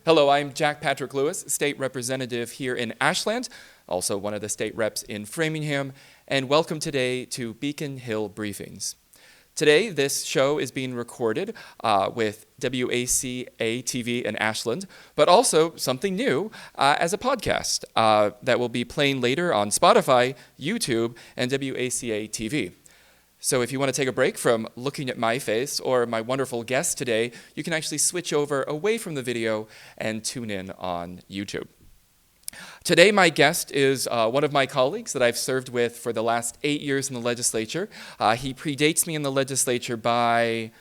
Hello, I'm Jack Patrick Lewis, state representative here in Ashland, also one of the state reps in Framingham, and welcome today to Beacon Hill Briefings. Today, this show is being recorded with WACA-TV in Ashland, but also something new as a podcast that will be playing later on Spotify, YouTube, and WACA-TV. So if you want to take a break from looking at my face or my wonderful guest today, you can actually switch over away from the video and tune in on YouTube. Today, my guest is one of my colleagues that I've served with for the last 8 years in the legislature. He predates me in the legislature by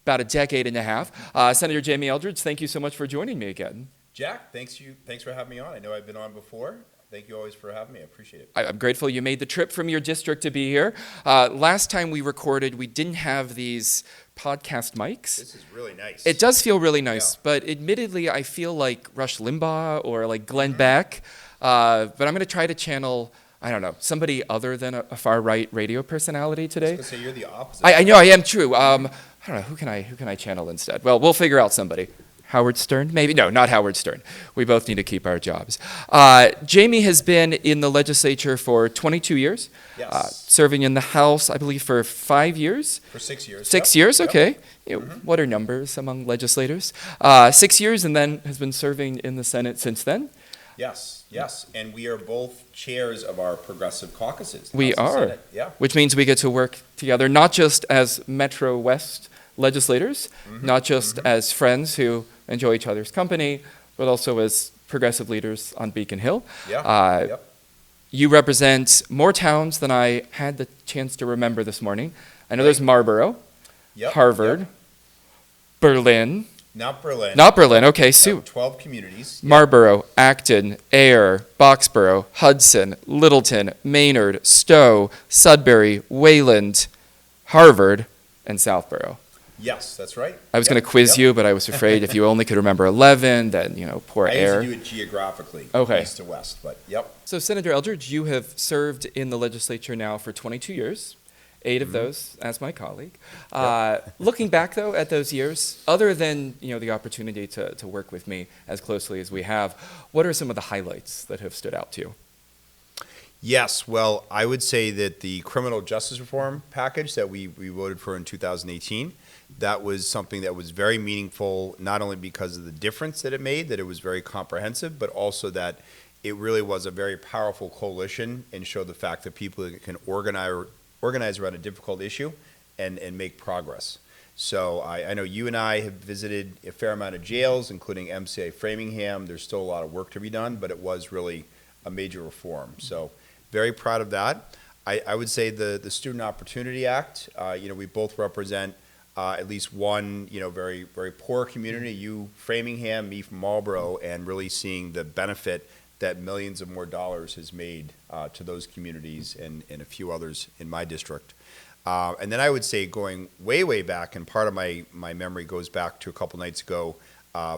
about a decade and a half. Senator Jamie Eldridge, thank you so much for joining me again. Jack, thanks for having me on. I know I've been on before. Thank you always for having me. I appreciate it. I'm grateful you made the trip from your district to be here. Last time we recorded, we didn't have these podcast mics. This is really nice. It does feel really nice, Yeah. but admittedly, I feel like Rush Limbaugh or like Glenn Beck. But I'm going to try to channel, I don't know, somebody other than a far-right radio personality today. I was going to say, you're the opposite. I know, I am true. I don't know, who can I channel instead? Well, we'll figure out somebody. Howard Stern? Maybe? No, not Howard Stern. We both need to keep our jobs. Jamie has been in the legislature for 22 years. Yes. Serving in the House, I believe, for 5 years. For 6 years. 6 Yep. years, Yep. okay. You know, what are numbers among legislators? 6 years, and then has been serving in the Senate since then. Yes. And we are both chairs of our progressive caucuses. We House and are. Senate. Yeah. Which means we get to work together, not just as Metro West legislators, not just as friends who enjoy each other's company, but also as progressive leaders on Beacon Hill. Yeah. Yep. You represent more towns than I had the chance to remember this morning. I know there's Marlboro, Yep. Harvard, Yep. Berlin. Not Berlin. Not Berlin, okay, Yep, Sue. 12 communities. Yep. Marlboro, Acton, Ayer, Boxborough, Hudson, Littleton, Maynard, Stowe, Sudbury, Wayland, Harvard, and Southborough. Yes, that's right. I was going to quiz you, but I was afraid if you only could remember 11, then, poor I Ayer. used to do it geographically, Okay. east to west, but yep. So, Senator Eldridge, you have served in the legislature now for 22 years, 8 of those as my colleague. Looking back, though, at those years, other than the opportunity to work with me as closely as we have, what are some of the highlights that have stood out to you? Yes, well, I would say that the criminal justice reform package that we voted for in 2018, that was something that was very meaningful, not only because of the difference that it made, that it was very comprehensive, but also that it really was a very powerful coalition and showed the fact that people can organize around a difficult issue and make progress. So I know you and I have visited a fair amount of jails, including MCA Framingham. There's still a lot of work to be done, but it was really a major reform. So very proud of that. I would say the Student Opportunity Act, we both represent at least one, very, very poor community, you Framingham, me from Marlboro, and really seeing the benefit that millions of more dollars has made to those communities and a few others in my district. And then I would say going way, way back, and part of my memory goes back to a couple nights ago,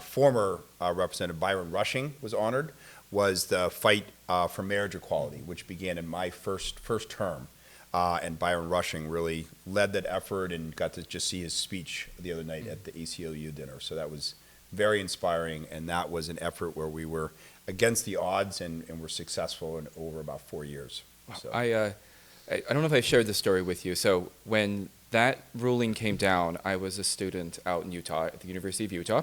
former Representative Byron Rushing was honored, was the fight for marriage equality, which began in my first term. And Byron Rushing really led that effort and got to just see his speech the other night at the ACLU dinner. So that was very inspiring, and that was an effort where we were against the odds and were successful in over about 4 years. So. I don't know if I shared this story with you. So when that ruling came down, I was a student out in Utah at the University of Utah.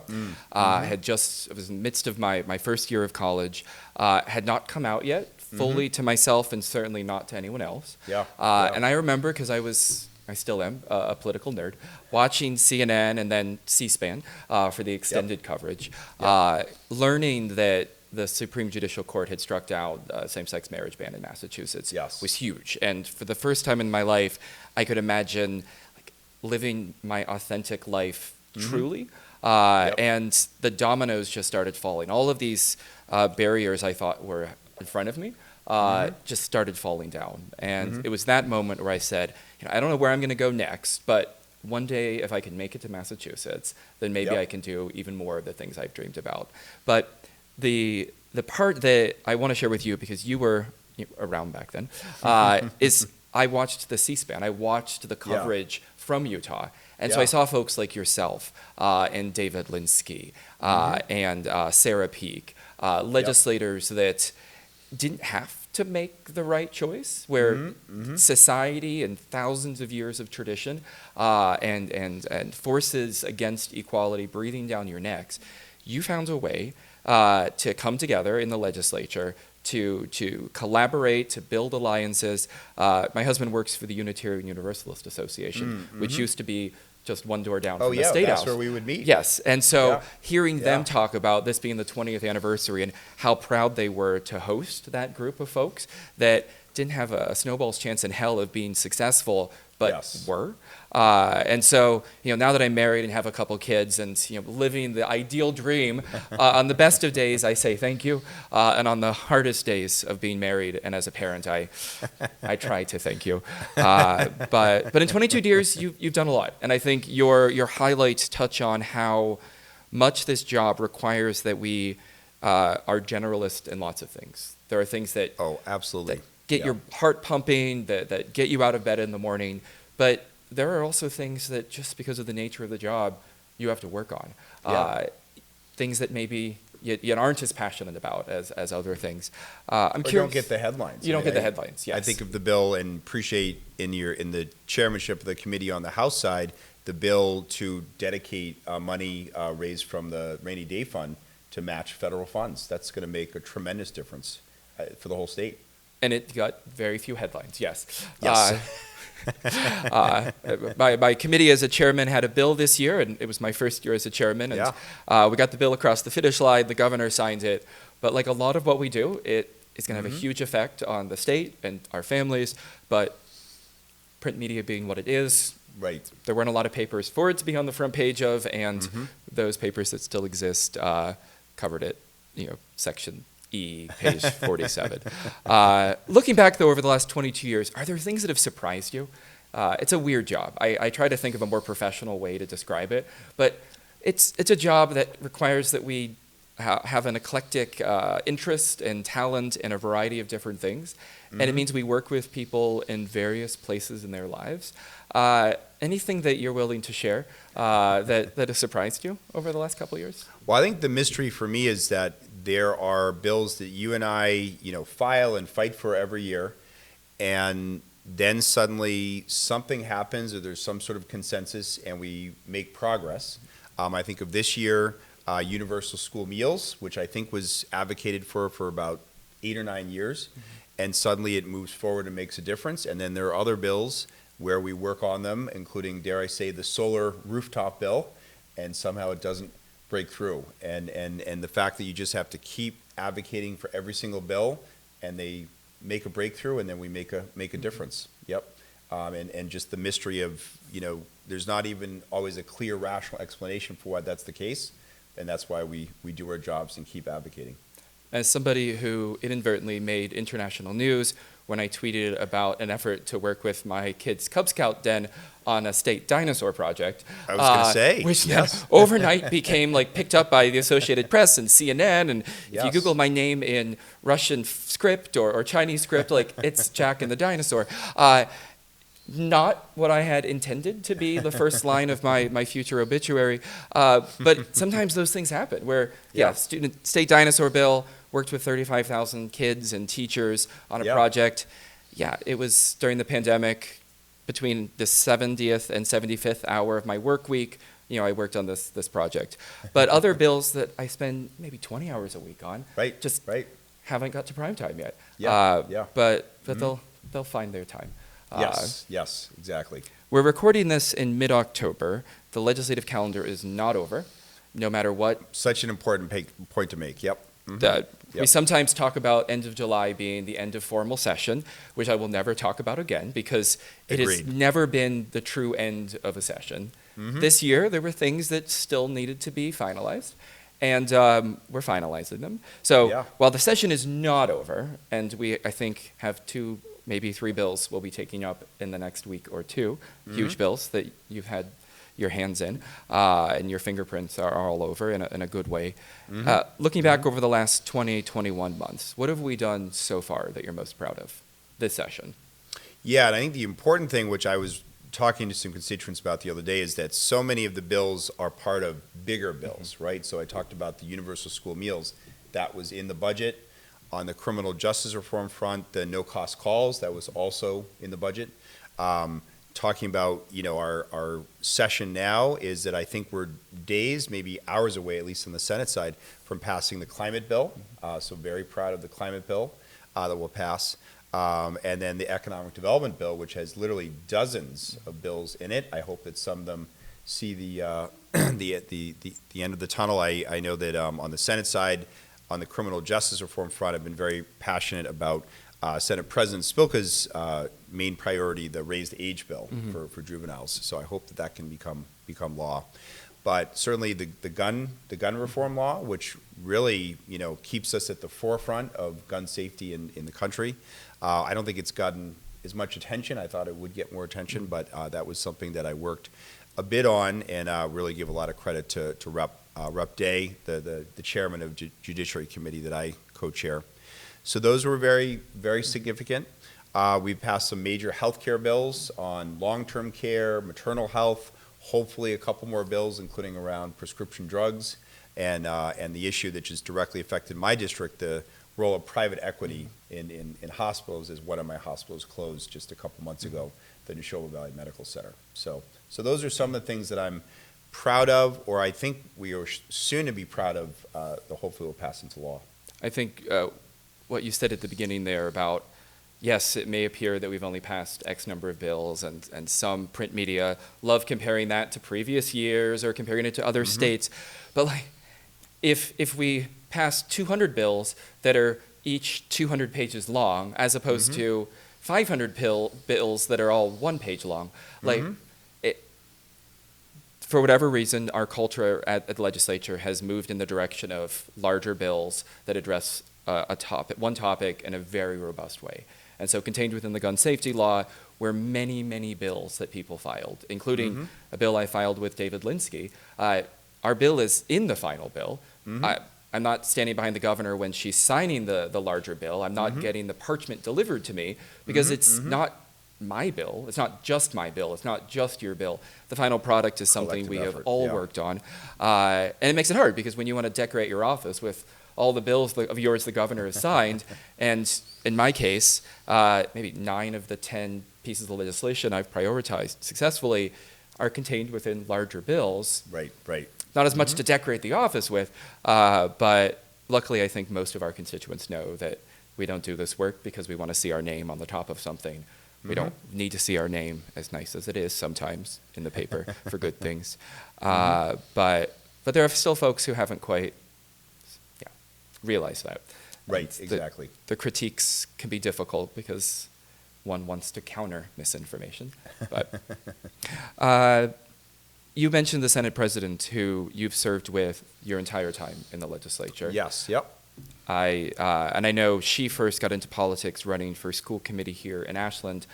I was in the midst of my first year of college, had not come out yet fully to myself and certainly not to anyone else. And I remember, because I still am a political nerd, watching CNN and then C-SPAN for the extended coverage, learning that the Supreme Judicial Court had struck down same-sex marriage ban in Massachusetts was huge. And for the first time in my life, I could imagine living my authentic life truly. And the dominoes just started falling. All of these barriers I thought were in front of me just started falling down. And it was that moment where I said, I don't know where I'm going to go next, but one day if I can make it to Massachusetts, then maybe I can do even more of the things I've dreamed about. But the part that I want to share with you, because you were around back then, is I watched the C-SPAN. I watched the coverage from Utah. And so I saw folks like yourself and David Linsky and Sarah Peak, legislators that didn't have to make the right choice, where society and thousands of years of tradition and forces against equality breathing down your necks, you found a way to come together in the legislature to collaborate, to build alliances. My husband works for the Unitarian Universalist Association, which used to be just one door down from the State House. That's where we would meet. Yes, and so hearing them talk about this being the 20th anniversary and how proud they were to host that group of folks that didn't have a snowball's chance in hell of being successful, but were. And so, now that I'm married and have a couple kids and, living the ideal dream, on the best of days, I say thank you. And on the hardest days of being married and as a parent, I try to thank you. But in 22 years, you've done a lot. And I think your highlights touch on how much this job requires that we are generalist in lots of things. There are things that absolutely that get your heart pumping, that get you out of bed in the morning. But there are also things that, just because of the nature of the job, you have to work on. Things that maybe you aren't as passionate about as other things. I'm curious. You don't get the headlines. You don't get the headlines, yes. I think of the bill and appreciate in the chairmanship of the committee on the House side, the bill to dedicate money raised from the Rainy Day Fund to match federal funds. That's going to make a tremendous difference for the whole state. And it got very few headlines, yes. Yes. My committee as a chairman had a bill this year, and it was my first year as a chairman. And we got the bill across the finish line. The governor signed it. But like a lot of what we do, it is going to have a huge effect on the state and our families. But print media being what it is, there weren't a lot of papers for it to be on the front page of, and those papers that still exist covered it, section E, page 47. Looking back, though, over the last 22 years, are there things that have surprised you? It's a weird job. I try to think of a more professional way to describe it, but it's a job that requires that we have an eclectic interest and talent in a variety of different things, and it means we work with people in various places in their lives. Anything that you're willing to share that has surprised you over the last couple of years? Well, I think the mystery for me is that there are bills that you and I, file and fight for every year, and then suddenly something happens or there's some sort of consensus and we make progress. I think of this year, universal school meals, which I think was advocated for about 8 or 9 years, and suddenly it moves forward and makes a difference. And then there are other bills where we work on them, including, dare I say, the solar rooftop bill, and somehow it doesn't break through. And the fact that you just have to keep advocating for every single bill, and they make a breakthrough, and then we make a difference. And just the mystery of, there's not even always a clear, rational explanation for why that's the case, and that's why we do our jobs and keep advocating. As somebody who inadvertently made international news when I tweeted about an effort to work with my kids' Cub Scout den on a state dinosaur project. I was going to say. Which overnight became picked up by the Associated Press and CNN. And if you Google my name in Russian script or Chinese script, it's Jack and the Dinosaur. Not what I had intended to be the first line of my future obituary. But sometimes those things happen where, state dinosaur bill, worked with 35,000 kids and teachers on a project. It was during the pandemic, between the 70th and 75th hour of my work week, I worked on this project. But other bills that I spend maybe 20 hours a week on, haven't got to prime time yet. But they'll find their time. Yes, exactly. We're recording this in mid-October. The legislative calendar is not over, no matter what. Such an important point to make. We sometimes talk about end of July being the end of formal session, which I will never talk about again because it has never been the true end of a session. This year, there were things that still needed to be finalized, and we're finalizing them. So while the session is not over, and we, I think, have 2, maybe 3 bills we'll be taking up in the next week or 2, huge bills that you've had your hands in, and your fingerprints are all over in a good way. Looking back over the last 21 months, what have we done so far that you're most proud of this session? And I think the important thing, which I was talking to some constituents about the other day is that so many of the bills are part of bigger bills, right? So I talked about the universal school meals. That was in the budget. On the criminal justice reform front, the no-cost calls, that was also in the budget. Talking about, our session now is that I think we're days, maybe hours away, at least on the Senate side, from passing the climate bill. So very proud of the climate bill that will pass. And then the economic development bill, which has literally dozens of bills in it. I hope that some of them see the the end of the tunnel. I know that on the Senate side, on the criminal justice reform front, I've been very passionate about Senate President Spilka's main priority, the raised age bill for juveniles. So I hope that can become law. But certainly the gun reform law, which really keeps us at the forefront of gun safety in the country. I don't think it's gotten as much attention. I thought it would get more attention, but that was something that I worked a bit on, and really give a lot of credit to Rep. Day, the chairman of Judiciary Committee that I co-chair. So those were very, very significant. We passed some major healthcare bills on long-term care, maternal health, hopefully a couple more bills, including around prescription drugs, and the issue that just directly affected my district, the role of private equity in hospitals, as one of my hospitals closed just a couple months ago, the Neshoba Valley Medical Center. So those are some of the things that I'm proud of, or I think we are soon to be proud of, that hopefully will pass into law. I think what you said at the beginning there about, yes, it may appear that we've only passed X number of bills, and some print media love comparing that to previous years or comparing it to other states. But if we pass 200 bills that are each 200 pages long, as opposed to 500 bills that are all 1 page long, for whatever reason, our culture at the legislature has moved in the direction of larger bills that address one topic in a very robust way. And so contained within the gun safety law were many, many bills that people filed, including a bill I filed with David Linsky. Our bill is in the final bill. I'm not standing behind the governor when she's signing the larger bill. I'm not getting the parchment delivered to me because it's not my bill. It's not just my bill. It's not just your bill. The final product is something we have all worked on. And it makes it hard because when you want to decorate your office with all the bills of yours the governor has signed, and in my case, maybe 9 of the 10 pieces of legislation I've prioritized successfully are contained within larger bills. Right. Not as much to decorate the office with, but luckily I think most of our constituents know that we don't do this work because we want to see our name on the top of something. We don't need to see our name, as nice as it is sometimes in the paper, for good things. But there are still folks who haven't quite realized that. Right, exactly. The critiques can be difficult because one wants to counter misinformation. But you mentioned the Senate President who you've served with your entire time in the legislature. Yes, yep. And I know she first got into politics running for school committee here in Ashland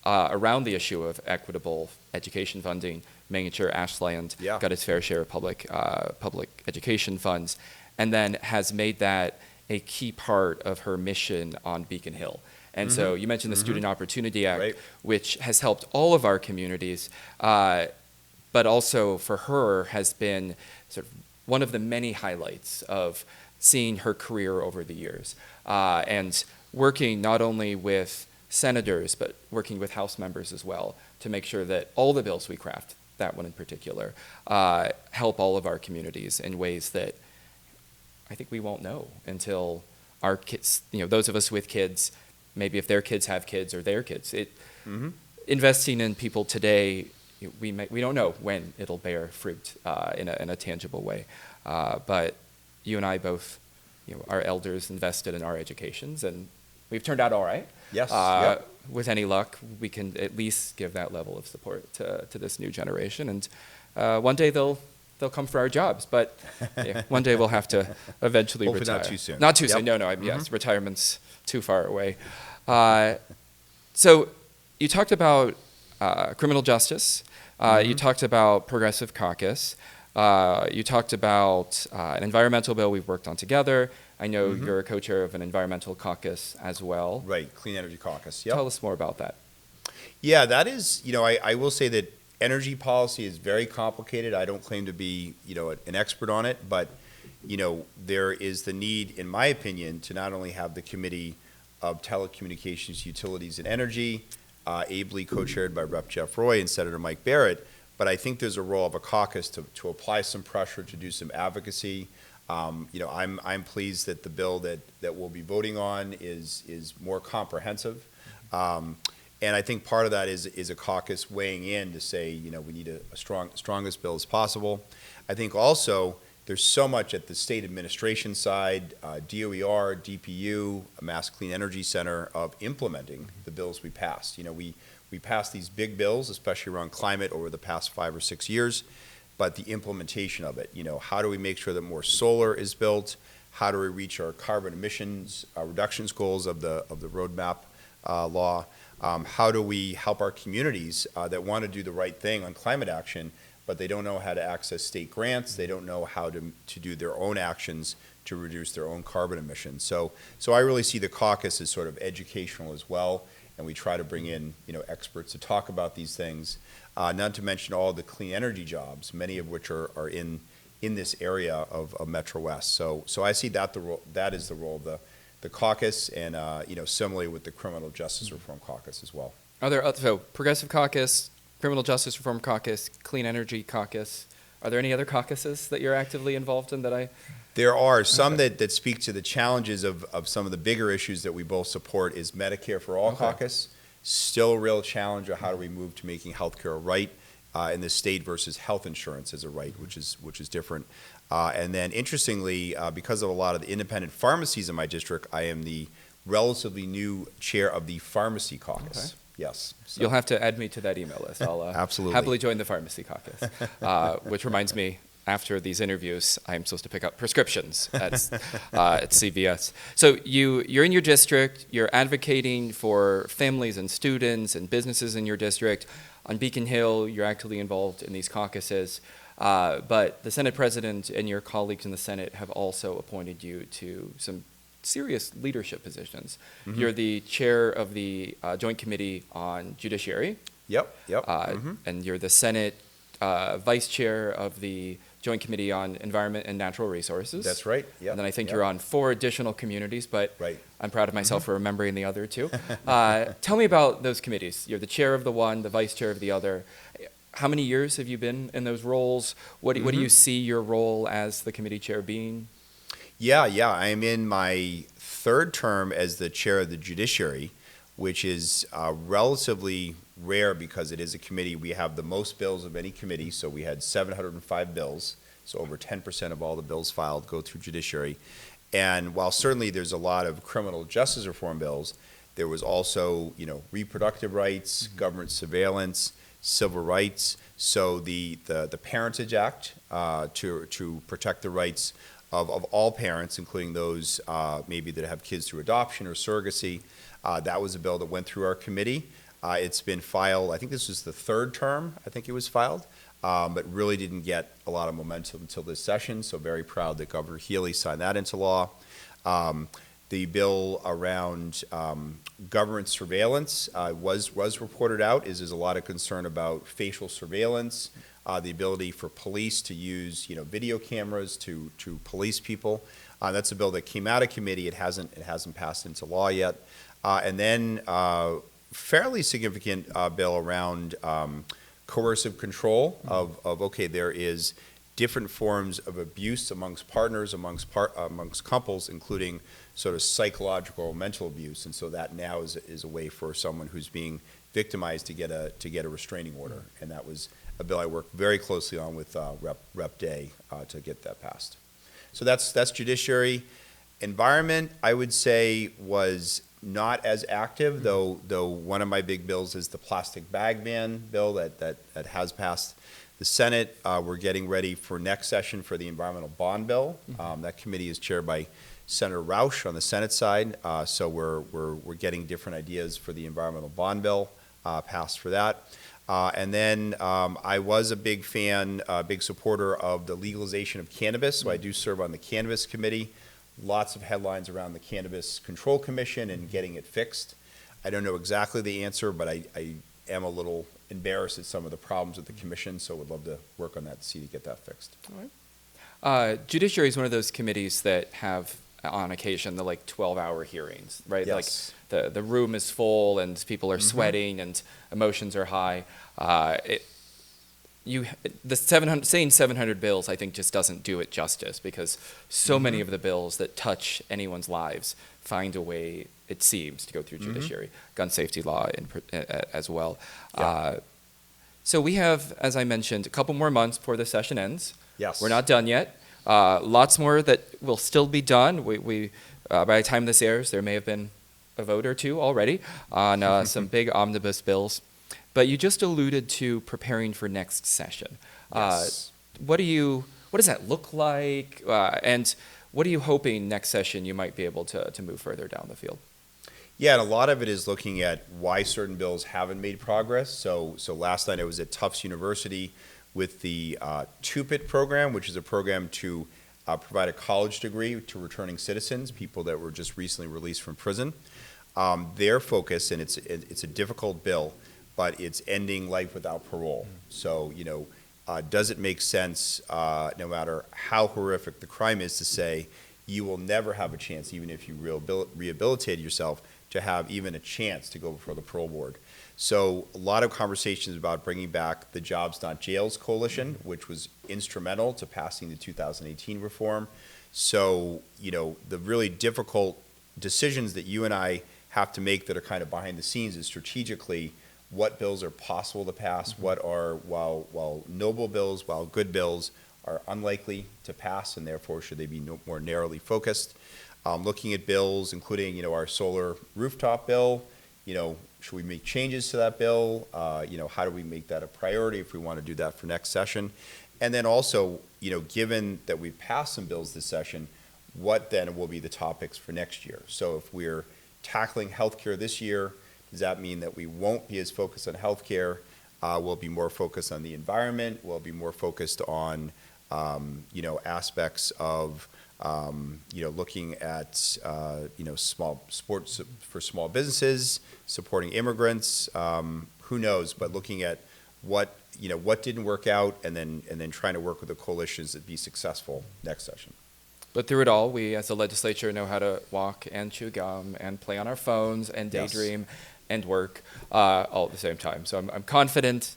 around the issue of equitable education funding, making sure Ashland got its fair share of public education funds, and then has made that a key part of her mission on Beacon Hill. And so you mentioned the Student Opportunity Act, which has helped all of our communities, but also for her has been sort of one of the many highlights of seeing her career over the years, and working not only with senators, but working with House members as well to make sure that all the bills we craft, that one in particular, help all of our communities in ways that I think we won't know until our kids, those of us with kids, maybe if their kids have kids or their kids. Investing in people today, we don't know when it'll bear fruit in a tangible way, but you and I both, our elders invested in our educations, and we've turned out all right. Yes. With any luck, we can at least give that level of support to this new generation, and one day they'll come for our jobs. But one day we'll have to eventually Hopefully retire. not too soon. Not too soon. No. Yes, retirement's too far away. So you talked about criminal justice. You talked about Progressive Caucus. You talked about an environmental bill we've worked on together. I know you're a co-chair of an environmental caucus as well. Right, Clean Energy Caucus. Yep. Tell us more about that. Yeah, that is, I will say that energy policy is very complicated. I don't claim to be, an expert on it, but, there is the need, in my opinion, to not only have the Committee of Telecommunications, Utilities, and Energy, ably co-chaired by Rep. Jeff Roy and Senator Mike Barrett, but I think there's a role of a caucus to apply some pressure, to do some advocacy. I'm pleased that the bill that we'll be voting on is more comprehensive. And I think part of that is a caucus weighing in to say, we need a strongest bill as possible. I think also there's so much at the state administration side, DOER, DPU, Mass Clean Energy Center, of implementing the bills we passed. We passed these big bills, especially around climate, over the past 5 or 6 years, but the implementation of it, how do we make sure that more solar is built? How do we reach our carbon emissions reductions goals of the roadmap law? How do we help our communities that want to do the right thing on climate action, but they don't know how to access state grants, they don't know how to do their own actions to reduce their own carbon emissions. So I really see the caucus as sort of educational as well, and we try to bring in experts to talk about these things, not to mention all the clean energy jobs, many of which are in this area of Metro West. So I see that is the role of the caucus, and similarly with the Criminal Justice Reform Caucus as well. Are there so Progressive Caucus, Criminal Justice Reform Caucus, Clean Energy Caucus? Are there any other caucuses that you're actively involved in that I? There are some that speak to the challenges of some of the bigger issues that we both support. Is Medicare for All caucus still a real challenge of how do we move to making healthcare a right in the state versus health insurance as a right, which is different. And then interestingly, because of a lot of the independent pharmacies in my district, I am the relatively new chair of the Pharmacy Caucus. Okay. Yes. So. You'll have to add me to that email list. I'll Absolutely. happily join the Pharmacy Caucus, which reminds me, after these interviews, I'm supposed to pick up prescriptions at CVS. So you're in your district, you're advocating for families and students and businesses in your district. On Beacon Hill, you're actively involved in these caucuses. But the Senate President and your colleagues in the Senate have also appointed you to some serious leadership positions. Mm-hmm. You're the chair of the Joint Committee on Judiciary. Yep. And you're the Senate vice chair of the Joint Committee on Environment and Natural Resources. That's right. Yep. And then I think you're on 4 additional communities, but I'm proud of myself for remembering the other 2. Tell me about those committees. You're the chair of the one, the vice chair of the other. How many years have you been in those roles? What do you see your role as the committee chair being? Yeah. I am in my 3rd term as the chair of the Judiciary, which is relatively rare because it is a committee. We have the most bills of any committee, so we had 705 bills, so over 10% of all the bills filed go through Judiciary. And while certainly there's a lot of criminal justice reform bills, there was also, reproductive rights, government surveillance, civil rights. So the Parentage Act to protect the rights of all parents, including those maybe that have kids through adoption or surrogacy. That was a bill that went through our committee. It's been filed, I think this was the 3rd term, I think it was filed, but really didn't get a lot of momentum until this session, so very proud that Governor Healy signed that into law. The bill around government surveillance was reported out. There's a lot of concern about facial surveillance, the ability for police to use video cameras to police people. That's a bill that came out of committee. It hasn't passed into law yet. And then fairly significant bill around coercive control of there is different forms of abuse amongst partners, amongst couples, including sort of psychological or mental abuse, and so that now is a way for someone who's being victimized to get a restraining order, and that was a bill I worked very closely on with Rep. Day to get that passed. So that's Judiciary. Environment, I would say, was not as active, though one of my big bills is the plastic bag ban bill that has passed the Senate. We're getting ready for next session for the environmental bond bill. That committee is chaired by Senator Roush on the Senate side, so we're getting different ideas for the environmental bond bill passed for that. And then I was a big fan, big supporter of the legalization of cannabis, so I do serve on the Cannabis Committee. Lots of headlines around the Cannabis Control Commission and getting it fixed. I don't know exactly the answer, but I am a little embarrassed at some of the problems with the commission, so would love to work on that to see to get that fixed. All right. Judiciary is one of those committees that have, on occasion, the like 12-hour hearings, right? Yes. Like the room is full and people are sweating and emotions are high. Saying 700 bills, I think, just doesn't do it justice, because so many of the bills that touch anyone's lives find a way, it seems, to go through judiciary. Gun safety law as well. Yeah. So we have, as I mentioned, a couple more months before the session ends. Yes. We're not done yet. Lots more that will still be done. We by the time this airs, there may have been a vote or two already on some big omnibus bills. But you just alluded to preparing for next session. Yes. What does that look like? And what are you hoping next session you might be able to move further down the field? Yeah, and a lot of it is looking at why certain bills haven't made progress. So last night I was at Tufts University with the TUPIT program, which is a program to provide a college degree to returning citizens, people that were just recently released from prison. Their focus, and it's a difficult bill, but it's ending life without parole. So, does it make sense, no matter how horrific the crime is, to say you will never have a chance, even if you rehabilitate yourself, to have even a chance to go before the parole board? So a lot of conversations about bringing back the Jobs Not Jails Coalition, which was instrumental to passing the 2018 reform. So, the really difficult decisions that you and I have to make that are kind of behind the scenes is strategically what bills are possible to pass, what are, while noble bills, while good bills are unlikely to pass, and therefore should they be more narrowly focused. Looking at bills, including, our solar rooftop bill, should we make changes to that bill? How do we make that a priority if we want to do that for next session? And then also, given that we've passed some bills this session, what then will be the topics for next year? So if we're tackling healthcare this year, does that mean that we won't be as focused on healthcare? We'll be more focused on the environment. We'll be more focused on, aspects of, looking at, small sports for small businesses, supporting immigrants. Who knows? But looking at what didn't work out, and then trying to work with the coalitions that be successful next session. But through it all, we as a legislature know how to walk and chew gum and play on our phones and daydream and work all at the same time. So I'm confident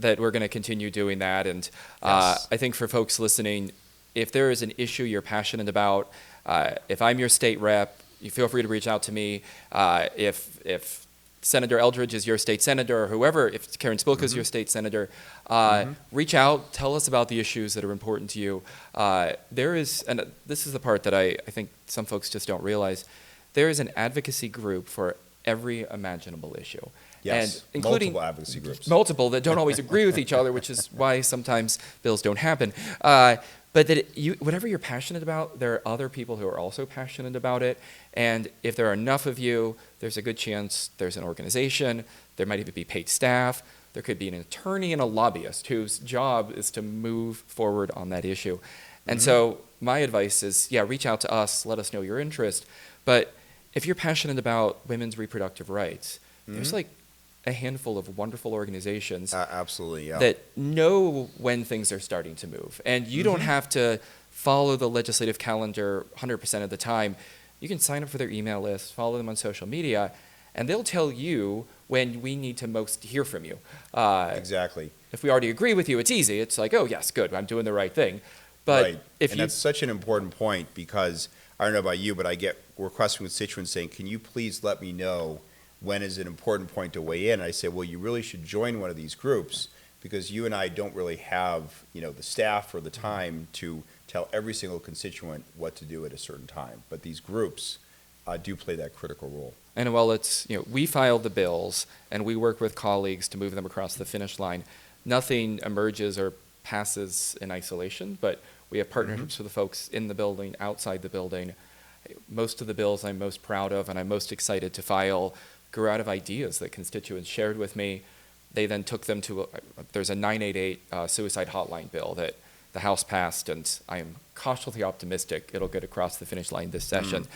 that we're going to continue doing that. And I think for folks listening, if there is an issue you're passionate about, if I'm your state rep, you feel free to reach out to me. If Senator Eldridge is your state senator, or whoever, if Karen Spilka is your state senator, reach out, tell us about the issues that are important to you. There is, and this is the part that I think some folks just don't realize, there is an advocacy group for every imaginable issue. Yes, and including multiple advocacy groups. Multiple that don't always agree with each other, which is why sometimes bills don't happen. But that whatever you're passionate about, there are other people who are also passionate about it. And if there are enough of you, there's a good chance there's an organization, there might even be paid staff, there could be an attorney and a lobbyist whose job is to move forward on that issue. And so my advice is, reach out to us, let us know your interest. But if you're passionate about women's reproductive rights, there's like a handful of wonderful organizations Absolutely, yeah. that know when things are starting to move. And you don't have to follow the legislative calendar 100% of the time. You can sign up for their email list, follow them on social media, and they'll tell you when we need to most hear from you. Exactly. If we already agree with you, it's easy. It's like, oh, yes, good, I'm doing the right thing. But right. And that's such an important point, because I don't know about you, but I get requests from constituents saying, can you please let me know when is an important point to weigh in? And I say, well, you really should join one of these groups, because you and I don't really have, the staff or the time to tell every single constituent what to do at a certain time. But these groups do play that critical role. And while it's, we file the bills and we work with colleagues to move them across the finish line, nothing emerges or passes in isolation, but we have partnerships with the folks in the building, outside the building. Most of the bills I'm most proud of and I'm most excited to file grew out of ideas that constituents shared with me. They then took them to, there's a 988 suicide hotline bill that the House passed, and I am cautiously optimistic it'll get across the finish line this session.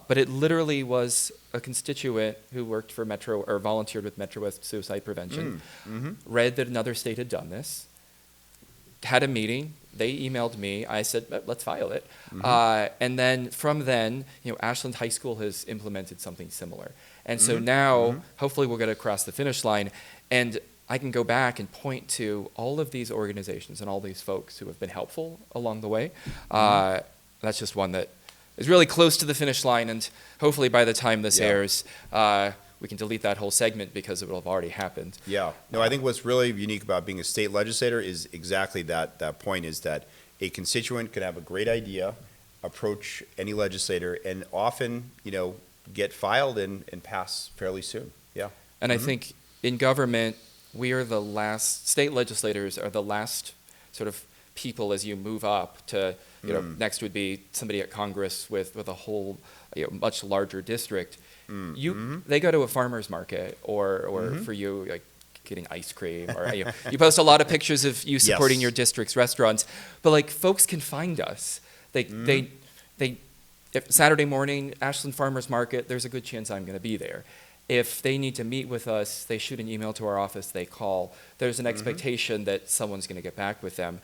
But it literally was a constituent who worked for Metro or volunteered with Metro West Suicide Prevention, read that another state had done this, had a meeting. They emailed me. I said, let's file it. And then from then, Ashland High School has implemented something similar. And so now, hopefully we'll get across the finish line. And I can go back and point to all of these organizations and all these folks who have been helpful along the way. That's just one that is really close to the finish line. And hopefully by the time this airs, we can delete that whole segment because it will have already happened. Yeah. No, I think what's really unique about being a state legislator is exactly that point, is that a constituent can have a great idea, approach any legislator, and often, get filed and pass fairly soon. Yeah. And I think in government, we are the last, state legislators are the last sort of people as you move up to, next would be somebody at Congress with a whole, much larger district. They go to a farmer's market or for you, like getting ice cream, or you post a lot of pictures of you supporting your district's restaurants, but like folks can find us. If Saturday morning, Ashland Farmers Market, there's a good chance I'm going to be there. If they need to meet with us, they shoot an email to our office, they call. There's an expectation that someone's going to get back with them.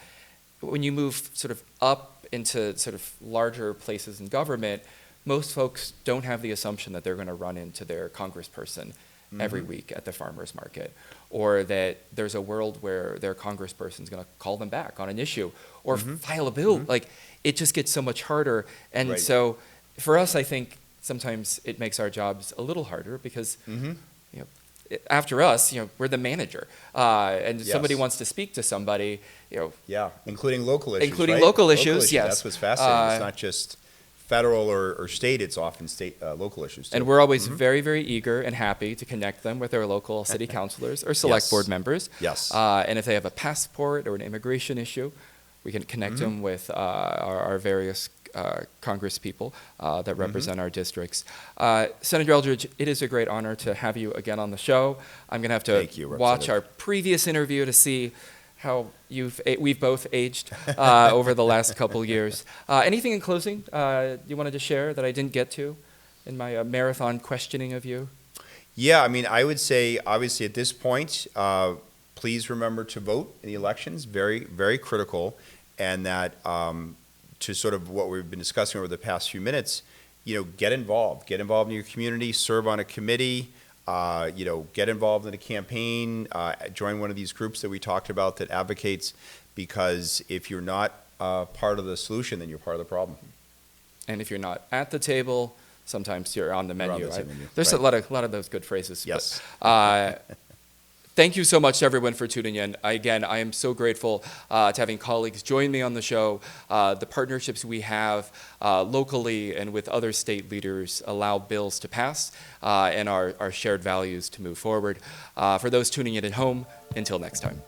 When you move sort of up into sort of larger places in government, most folks don't have the assumption that they're going to run into their congressperson every week at the farmer's market, or that there's a world where their congressperson's going to call them back on an issue or file a bill. Like, it just gets so much harder. And so for us, I think sometimes it makes our jobs a little harder because after us, we're the manager, and somebody wants to speak to somebody, including local issues. Including local issues, yes. That's what's fascinating. It's not just federal or state; it's often state local issues too. And we're always very, very eager and happy to connect them with their local city councilors or select board members. Yes. And if they have a passport or an immigration issue, we can connect them with our various Congress people that represent our districts. Senator Eldridge, it is a great honor to have you again on the show. I'm going to have to watch our previous interview to see how we've both aged over the last couple years. Anything in closing you wanted to share that I didn't get to in my marathon questioning of you? Yeah, I mean, I would say, obviously, at this point, please remember to vote in the elections. Very, very critical. And that to sort of what we've been discussing over the past few minutes, get involved. Get involved in your community, serve on a committee, get involved in a campaign, join one of these groups that we talked about that advocates, because if you're not part of the solution, then you're part of the problem. And if you're not at the table, sometimes you're on the menu. Menu. There's a lot of those good phrases. Yes. But, thank you so much to everyone for tuning in. Again, I am so grateful to having colleagues join me on the show. The partnerships we have locally and with other state leaders allow bills to pass and our shared values to move forward. For those tuning in at home, until next time.